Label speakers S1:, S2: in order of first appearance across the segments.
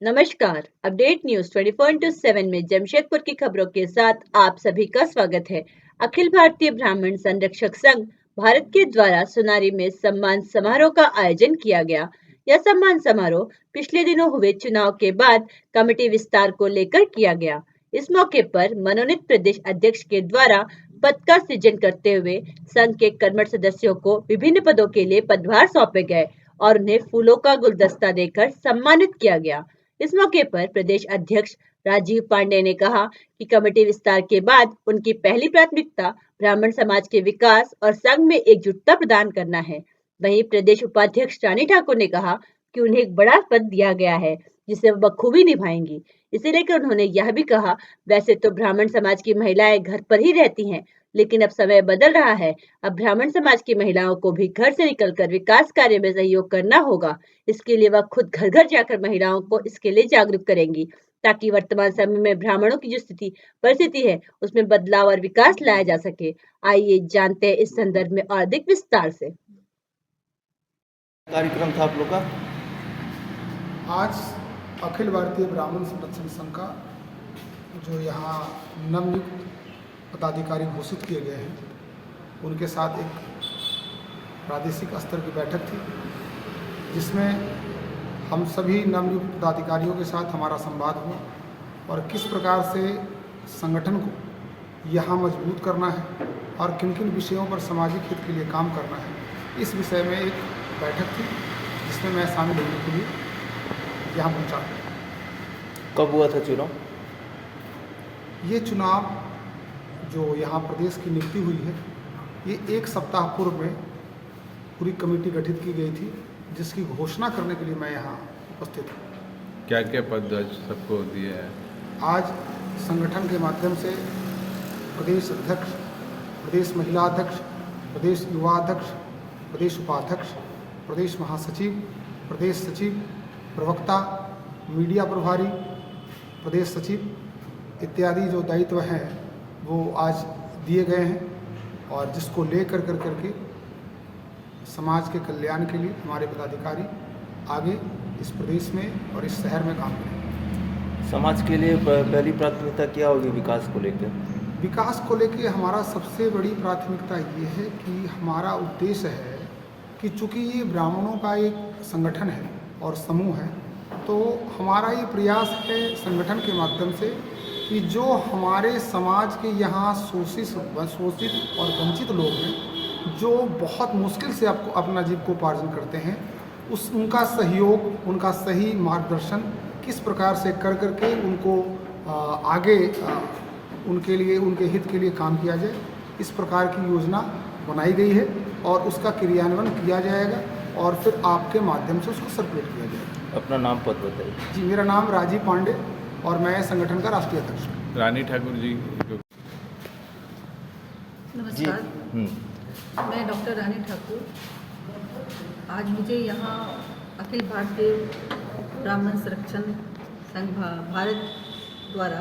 S1: नमस्कार। Update news 24/7 में जमशेदपुर की खबरों के साथ आप सभी का स्वागत है। अखिल भारतीय ब्राह्मण संरक्षक संघ भारत के द्वारा सुनारी में सम्मान समारोह का आयोजन किया गया। यह सम्मान समारोह पिछले दिनों हुए चुनाव के बाद कमेटी विस्तार को लेकर किया गया। इस मौके पर मनोनीत प्रदेश अध्यक्ष के द्वारा पद का सृजन करते हुए संघ के कर्मठ सदस्यों को विभिन्न पदों के लिए पदभार सौंपे गए और उन्हें फूलों का गुलदस्ता देकर सम्मानित किया गया। इस मौके पर प्रदेश अध्यक्ष राजीव पांडे ने कहा कि कमेटी विस्तार के बाद उनकी पहली प्राथमिकता ब्राह्मण समाज के विकास और संघ में एकजुटता प्रदान करना है। वहीं प्रदेश उपाध्यक्ष रानी ठाकुर ने कहा कि उन्हें एक बड़ा पद दिया गया है जिसे वो बखूबी निभाएंगी। इसे लेकर उन्होंने यह भी कहा, वैसे तो ब्राह्मण समाज की महिलाएं घर पर ही रहती हैं, लेकिन अब समय बदल रहा है। अब ब्राह्मण समाज की महिलाओं को भी घर से निकलकर विकास कार्य में सहयोग करना होगा। इसके लिए वह खुद घर घर जाकर महिलाओं को इसके लिए जागरूक करेंगी, ताकि वर्तमान समय में ब्राह्मणों की जो परिस्थिति है उसमें बदलाव और विकास लाया जा सके। आइए जानते हैं इस संदर्भ में और अधिक विस्तार से।
S2: कार्यक्रम था आप लोग का
S3: आज अखिल भारतीय ब्राह्मण संरक्षण संघ का जो यहाँ नवनियुक्त पदाधिकारी घोषित किए गए हैं, उनके साथ एक प्रादेशिक स्तर की बैठक थी, जिसमें हम सभी नवनियुक्त पदाधिकारियों के साथ हमारा संवाद हुआ और किस प्रकार से संगठन को यहाँ मजबूत करना है और किन किन विषयों पर सामाजिक हित के लिए काम करना है, इस विषय में एक बैठक थी जिसमें मैं शामिल होने के लिए यहाँ पहुँचा।
S2: कब हुआ था चुनाव?
S3: ये चुनाव जो यहाँ प्रदेश की नियुक्ति हुई है, ये एक सप्ताह पूर्व में पूरी कमेटी गठित की गई थी, जिसकी घोषणा करने के लिए मैं यहाँ उपस्थित हूँ।
S4: क्या क्या पद सबको दिए हैं?
S3: आज संगठन के माध्यम से प्रदेश अध्यक्ष, प्रदेश महिला अध्यक्ष, प्रदेश युवा अध्यक्ष, प्रदेश उपाध्यक्ष, प्रदेश महासचिव, प्रदेश सचिव, प्रवक्ता, मीडिया प्रभारी, प्रदेश सचिव इत्यादि जो दायित्व हैं वो आज दिए गए हैं और जिसको लेकर करके समाज के कल्याण के लिए हमारे पदाधिकारी आगे इस प्रदेश में और इस शहर में काम करें।
S2: समाज के लिए पहली प्राथमिकता क्या होगी विकास को लेकर?
S3: विकास को लेकर हमारा सबसे बड़ी प्राथमिकता ये है कि हमारा उद्देश्य है कि चूँकि ये ब्राह्मणों का एक संगठन है और समूह है, तो हमारा ये प्रयास है संगठन के माध्यम से कि जो हमारे समाज के यहाँ शोषित और वंचित लोग हैं, जो बहुत मुश्किल से आपको अपना जीविकोपार्जन करते हैं, उनका सहयोग, उनका सही मार्गदर्शन किस प्रकार से कर करके उनको आगे उनके लिए, उनके हित के लिए काम किया जाए, इस प्रकार की योजना बनाई गई है और उसका क्रियान्वयन किया जाएगा और फिर आपके माध्यम से उसको सर्कुलेट किया जाएगा।
S2: अपना नाम पद बताइए।
S3: जी, मेरा नाम राजीव पांडे और मैं संगठन का राष्ट्रीय अध्यक्ष हूँ।
S4: रानी ठाकुर जी।
S5: नमस्कार, मैं डॉक्टर रानी ठाकुर। आज मुझे यहाँ अखिल भारतीय ब्राह्मण संरक्षण संघ भारत द्वारा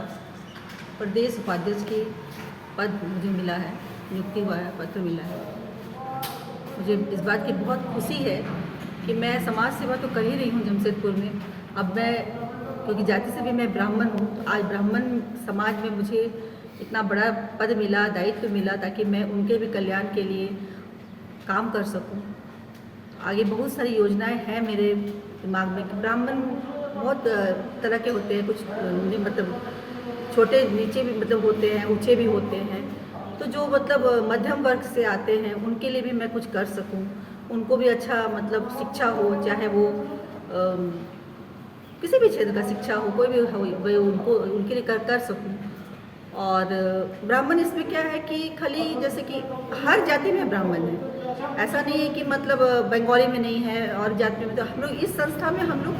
S5: प्रदेश उपाध्यक्ष के पद मुझे मिला है, नियुक्ति हुआ है, पत्र मिला है। मुझे इस बात की बहुत खुशी है कि मैं समाज सेवा तो कर ही रही हूँ जमशेदपुर में। अब मैं, क्योंकि जाति से भी मैं ब्राह्मण हूँ, आज ब्राह्मण समाज में मुझे इतना बड़ा पद मिला, दायित्व मिला, ताकि मैं उनके भी कल्याण के लिए काम कर सकूँ। आगे बहुत सारी योजनाएं हैं मेरे दिमाग में कि ब्राह्मण बहुत तरह के होते हैं, कुछ मतलब छोटे नीचे भी मतलब होते हैं, ऊंचे भी होते हैं, तो जो मतलब मध्यम वर्ग से आते हैं उनके लिए भी मैं कुछ कर सकूं, उनको भी अच्छा मतलब शिक्षा हो, चाहे वो किसी भी क्षेत्र का शिक्षा हो, कोई भी हो, उनको उनके लिए कर सकूं। और ब्राह्मण इसमें क्या है कि खाली जैसे कि हर जाति में ब्राह्मण है, ऐसा नहीं है कि मतलब बंगाली में नहीं है और जाति में। तो हम लोग इस संस्था में हम लोग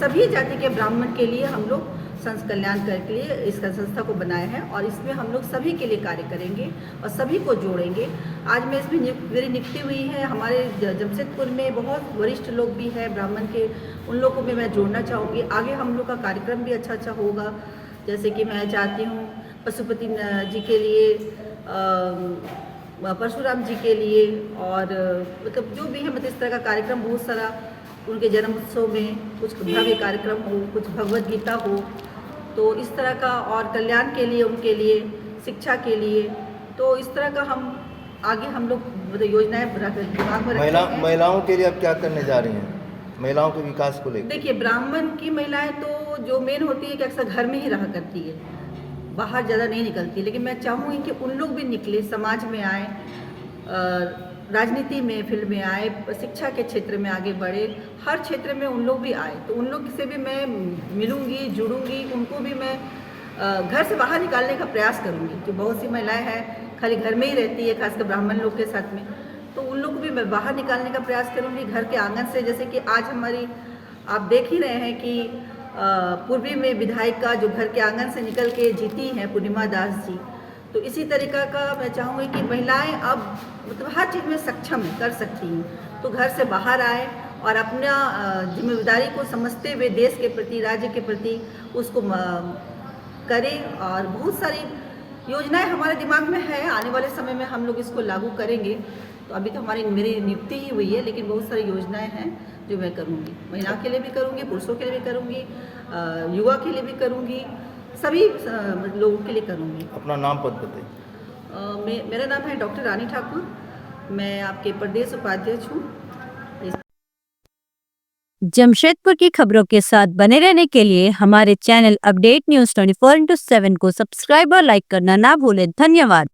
S5: सभी जाति के ब्राह्मण के लिए हम लोग संघ कल्याण के लिए इस संस्था को बनाए हैं और इसमें हम लोग सभी के लिए कार्य करेंगे और सभी को जोड़ेंगे। आज मैं इसमें मेरी नियुक्ति हुई है। हमारे जमशेदपुर में बहुत वरिष्ठ लोग भी हैं ब्राह्मण के, उन लोगों को भी मैं जोड़ना चाहूँगी। आगे हम लोग का कार्यक्रम भी अच्छा होगा। जैसे कि मैं चाहती हूँ पशुपति जी के लिए, परशुराम जी के लिए, और मतलब जो भी है मतलब इस तरह का कार्यक्रम बहुत सारा उनके जन्म उत्सव में कुछ भव्य कार्यक्रम हो, कुछ भगवत गीता हो, तो इस तरह का, और कल्याण के लिए, उनके लिए, शिक्षा के लिए, तो इस तरह का हम लोग मतलब योजनाएं दिमाग में रखते हैं।
S2: महिलाओं के लिए अब क्या करने जा रही हैं, महिलाओं के विकास को लेकर?
S5: देखिए, ब्राह्मण की महिलाएं तो जो मेन होती है कि अक्सर घर में ही रहा करती है, बाहर ज़्यादा नहीं निकलती, लेकिन मैं चाहूँगी कि उन लोग भी निकले, समाज में आए, राजनीति में, फील्ड में आए, शिक्षा के क्षेत्र में आगे बढ़े, हर क्षेत्र में उन लोग भी आए, तो उन लोग से भी मैं मिलूँगी, जुड़ूँगी, उनको भी मैं घर से बाहर निकालने का प्रयास करूँगी। जो बहुत सी महिलाएं हैं खाली घर में ही रहती है, खासकर ब्राह्मण लोग के साथ में, तो उन लोग को भी मैं बाहर निकालने का प्रयास करूँगी, घर के आंगन से। जैसे कि आज हमारी, आप देख ही रहे हैं कि पूर्वी में विधायिका जो घर के आंगन से निकल के जीती हैं, पूर्णिमा दास जी, तो इसी तरीका का मैं चाहूँगी कि महिलाएं अब मतलब हर चीज़ में सक्षम कर सकती हैं, तो घर से बाहर आए और अपना जिम्मेदारी को समझते हुए देश के प्रति, राज्य के प्रति उसको करें। और बहुत सारी योजनाएं हमारे दिमाग में है, आने वाले समय में हम लोग इसको लागू करेंगे। तो अभी तो मेरी नियुक्ति ही हुई है, लेकिन बहुत सारी योजनाएं हैं जो मैं करूँगी, महिलाओं के लिए भी करूँगी, पुरुषों के लिए भी करूँगी, युवा के लिए भी करूँगी, सभी लोगों के लिए करूँगी।
S2: अपना नाम पद बताइए।
S5: मेरा नाम है डॉक्टर रानी ठाकुर, मैं आपके प्रदेश उपाध्यक्ष हूँ।
S1: जमशेदपुर की खबरों के साथ बने रहने के लिए हमारे चैनल अपडेट न्यूज 24/7 को सब्सक्राइब और लाइक करना ना भूलें। धन्यवाद।